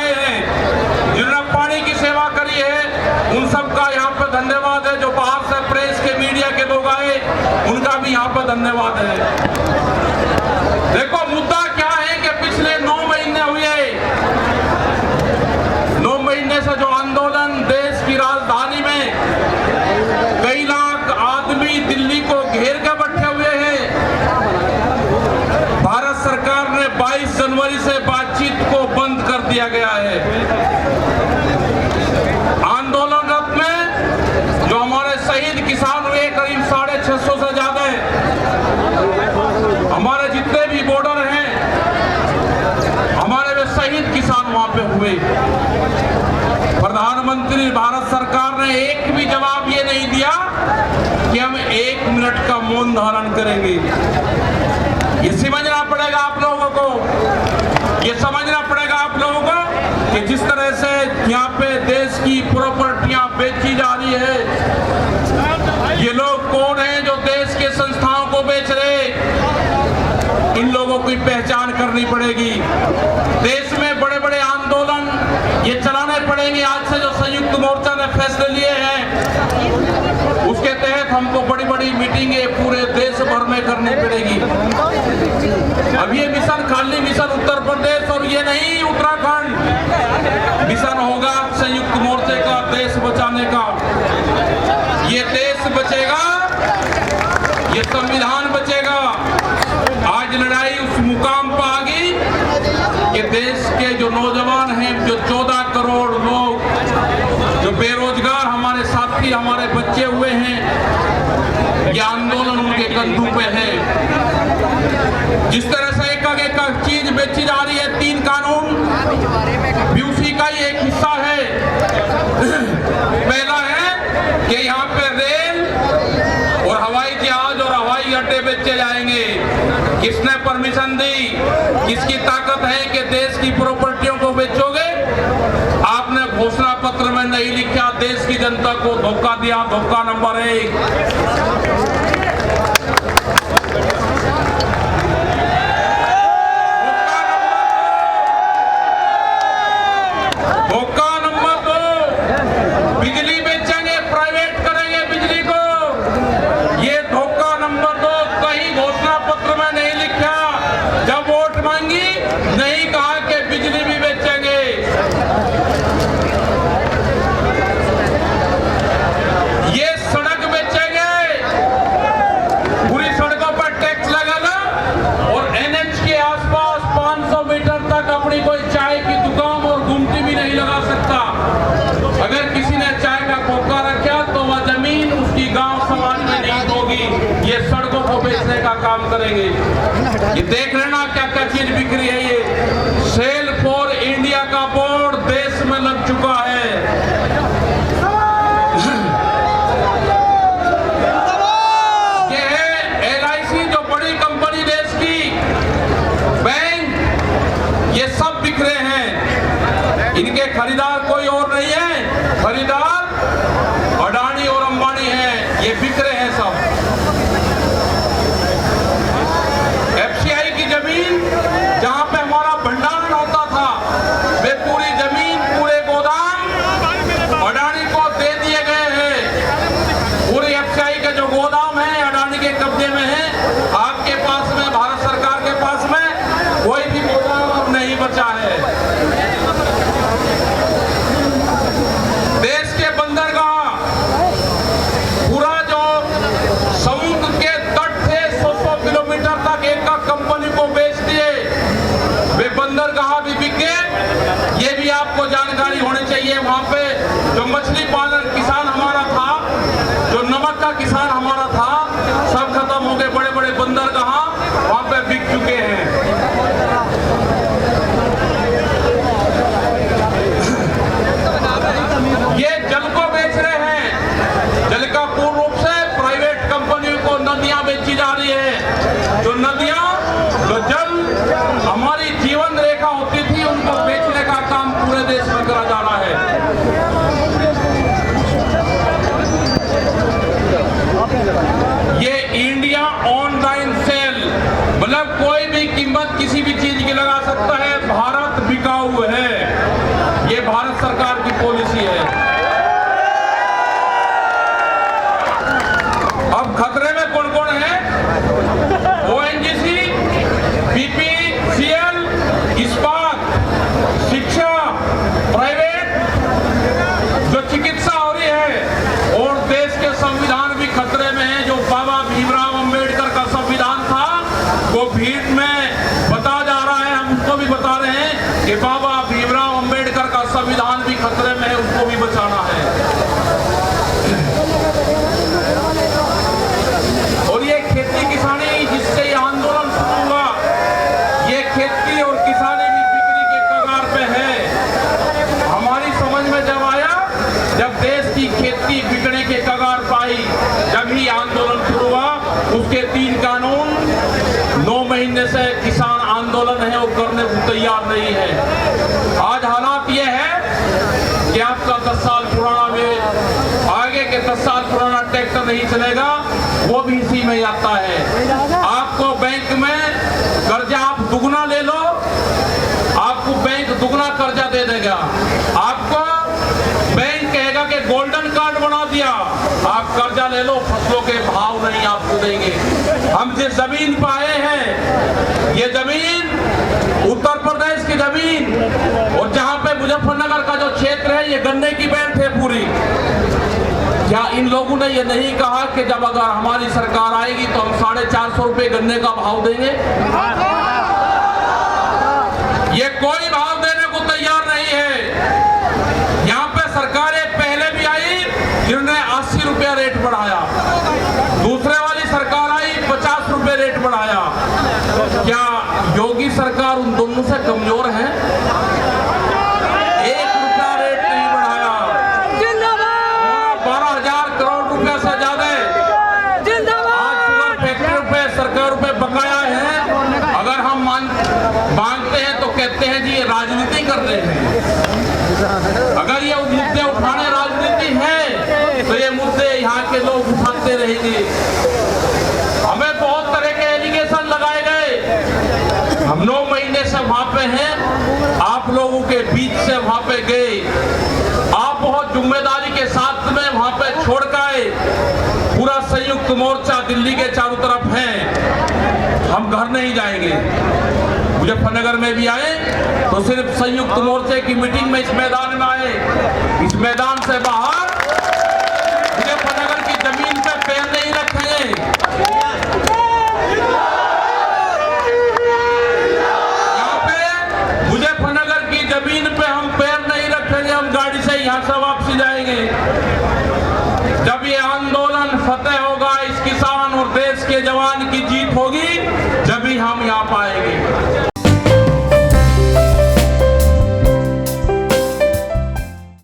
आए हैं, जिन्होंने पानी की सेवा करी है, उन सबका यहाँ पे धन्यवाद है। जो बाहर से प्रेस के मीडिया के लोग आए, उनका भी यहाँ पे धन्यवाद है। देखो मुद्दा क्या है कि पिछले 9 महीने हुए, 9 महीने से जो आंदोलन देश की राजधानी में कई लाख आदमी दिल्ली को घेर कर बैठे हुए हैं। भारत सरकार ने 22 जनवरी से बातचीत को बंद कर दिया गया है। आंदोलनरत में जो हमारे शहीद किसान हुए करीब 650 से ज्यादा है, हमारे जितने भी बॉर्डर हैं, हमारे वे शहीद किसान वहां पे हुए। प्रधानमंत्री भारत सरकार ने एक भी जवाब ये नहीं दिया कि हम 1 मिनट का मौन धारण करेंगे। ये समझना पड़ेगा आप लोगों को, ये समझना पड़ेगा आप लोगों को कि जिस तरह से यहाँ पे देश की प्रॉपर्टियां बेची जा रही है, ये लोग कौन हैं जो देश के संस्थाओं को बेच रहे, इन लोगों की पहचान करनी पड़ेगी। देश में बड़े बड़े आंदोलन ये चलाने पड़ेंगे। आज से जो संयुक्त मोर्चा ने फैसले लिए हैं, उसके तहत हमको बड़ी बड़ी मीटिंगें पूरे देश भर में करनी पड़ेगी। अब ये मिशन खाली मिशन उत्तर प्रदेश और ये नहीं उत्तराखंड, मिशन होगा संयुक्त मोर्चे का देश बचाने का। ये देश बचेगा, ये संविधान बचेगा। आज लड़ाई उस मुकाम पर आ गई कि देश के जो नौजवान हैं, जो 14 करोड़ लोग जो बेरोजगार हमारे साथी, हमारे बच्चे हुए हैं, ये आंदोलन उनके कंधों पे है। जिस तरह से एक चीज बेची जा रही है, 3 कानून भी उसी का ही एक हिस्सा है। पहला है कि यहाँ पे रेल और हवाई जहाज और हवाई अड्डे बेचे जाएंगे। किसने परमिशन दी? किसकी ताकत है कि देश की प्रॉपर्टियों को बेचोगे? आपने घोषणा पत्र में नहीं लिखा, देश की जनता को धोखा दिया। धोखा नंबर 1। धोखा नंबर 2, बिजली बेचेंगे, प्राइवेट करेंगे बिजली को। ये धोखा नंबर 2 कहीं घोषणा पत्र में नहीं लिखा। जब वोट मांगी नहीं कहा कि बिजली भी बेचेंगे। ये सड़क बेचेंगे, पूरी सड़कों पर टैक्स लगाना और NH के आसपास 500 मीटर तक अपनी कोई चाय की दुकान और गुमटी भी नहीं लगा सकता। अगर किसी ने चाय का खोखा रखा तो वह जमीन उसकी गांव समाज में नहीं होगी। ये सड़कों को बेचने का काम करेंगे। ये देख लेना क्या क्या चीज बिक्री है। ये सेल फॉर इंडिया का बोर्ड देश में लग चुका है। ये है LIC, जो बड़ी कंपनी देश की, बैंक, ये सब बिखरे हैं। इनके खरीदार कोई और नहीं है, खरीदार अडानी और अंबानी है। ये बिखरे हैं सब। FCI की जमीन जहां पे हमारा भंडारण होता था, वे पूरी जमीन, पूरे गोदाम अडानी को दे दिए गए हैं। पूरी FCI के जो गोदाम है अडानी के कब्जे में है। आपके पास में, भारत सरकार के पास में कोई भी गोदाम अब नहीं बचा है। देश के बंदरगाह, पूरा जो समुद्र के तट थे 100 किलोमीटर तक एक कंपनी को बेच दिए। वे बंदरगाह भी बिक गए। ये भी आपको जानकारी होनी चाहिए। वहां पे जो मछली पालन किसान हमारा था, जो नमक का किसान हमारा था, सब खत्म हो गए। बड़े बड़े बंदरगाह वहां पे बिक चुके हैं। ये जल को बेच रहे हैं। जल का पूर्ण रूप से प्राइवेट कंपनियों को नदियां बेची जा रही है। जो नदियां, जो जल हमारी जीवन रेखा होती थी, उनको बेचने का काम पूरे देश में करा जा रहा है। ये इंडिया ऑनलाइन सेल, मतलब कोई भी कीमत किसी भी चीज की लगा सकता है। भारत बिकाऊ है। भारत सरकार की पॉलिसी है। अब खतरे में कौन कौन है? ओएनजीसी, बीपीसीएल, इस्पात, शिक्षा, प्राइवेट, जो चिकित्सा हो रही है, और देश के संविधान भी खतरे में है। जो बाबा भीमराव अंबेडकर का संविधान था वो भीड़ में बता जा रहा है, हम उसको भी बता रहे हैं कि बाबा भीमराव अंबेडकर का संविधान भी खतरे में है, उसको भी बचाना है। और ये खेती किसानी जिससे ये आंदोलन शुरू हुआ, ये खेती और किसानी भी बिक्री के कगार पे है। हमारी समझ में जब आया, जब देश की खेती बिकने के कगार पाई, जब ही आंदोलन शुरू हुआ। उसके 3 कानून 9 महीने से किसान आंदोलन है वो करने को तैयार नहीं है। आज हालात ये है कि आपका 10 साल पुराना आगे के 10 साल पुराना ट्रैक्टर नहीं चलेगा, वो भी इसी में आता है। आपको बैंक में कर्जा आप दुगना ले लो, आपको बैंक दुगना कर्जा दे देगा। आपको बैंक कहेगा कि गोल्डन कार्ड बना दिया, आप कर्जा ले लो, फसलों के भाव नहीं आपको देंगे। हम जिस जमीन पर आए हैं, ये जमीन उत्तर प्रदेश की जमीन, और जहां पे मुजफ्फरनगर का जो क्षेत्र है, ये गन्ने की बेल्ट है पूरी। क्या इन लोगों ने ये नहीं कहा कि जब अगर हमारी सरकार आएगी तो हम 450 रुपए गन्ने का भाव देंगे? ये कोई भाव देने को तैयार नहीं है। यहाँ पे सरकारें पहले भी आई जिन्होंने 80 रुपया रेट बढ़ाया, दूसरे वाली सरकार आई 50 रुपए रेट बढ़ाया। क्या योगी सरकार उन दोनों से कमजोर है? 1 रुपया रेट नहीं बढ़ाया। 12,000 करोड़ रुपए से ज्यादा आज शुगर फैक्ट्री पे सरकार पे बकाया है। अगर हम मांगते हैं तो कहते हैं जी ये राजनीति कर रहे हैं। अगर ये मुद्दे उठाने राजनीति है तो ये मुद्दे यहाँ के लोग उठाते रहेंगे। हमें बहुत तरह के एलिगेशन लगाए गए। हम 9 महीने से वहां पे हैं, आप लोगों के बीच से वहां पे गए, आप बहुत जिम्मेदारी के साथ में वहां पे छोड़ के आए। पूरा संयुक्त मोर्चा दिल्ली के चारों तरफ है, हम घर नहीं जाएंगे। मुजफ्फरनगर में भी आए तो सिर्फ संयुक्त मोर्चे की मीटिंग में इस मैदान में आए। इस मैदान से बाहर मुजफ्फरनगर की जमीन पे पैर नहीं रखेंगे। यहाँ पे मुजफ्फरनगर की जमीन पे हम पैर नहीं रखेंगे, हम गाड़ी से यहाँ से वापसी जाएंगे। जब ये आंदोलन फतेह होगा, इस किसान और देश के जवान की जीत होगी, जब ही हम यहाँ पाएंगे।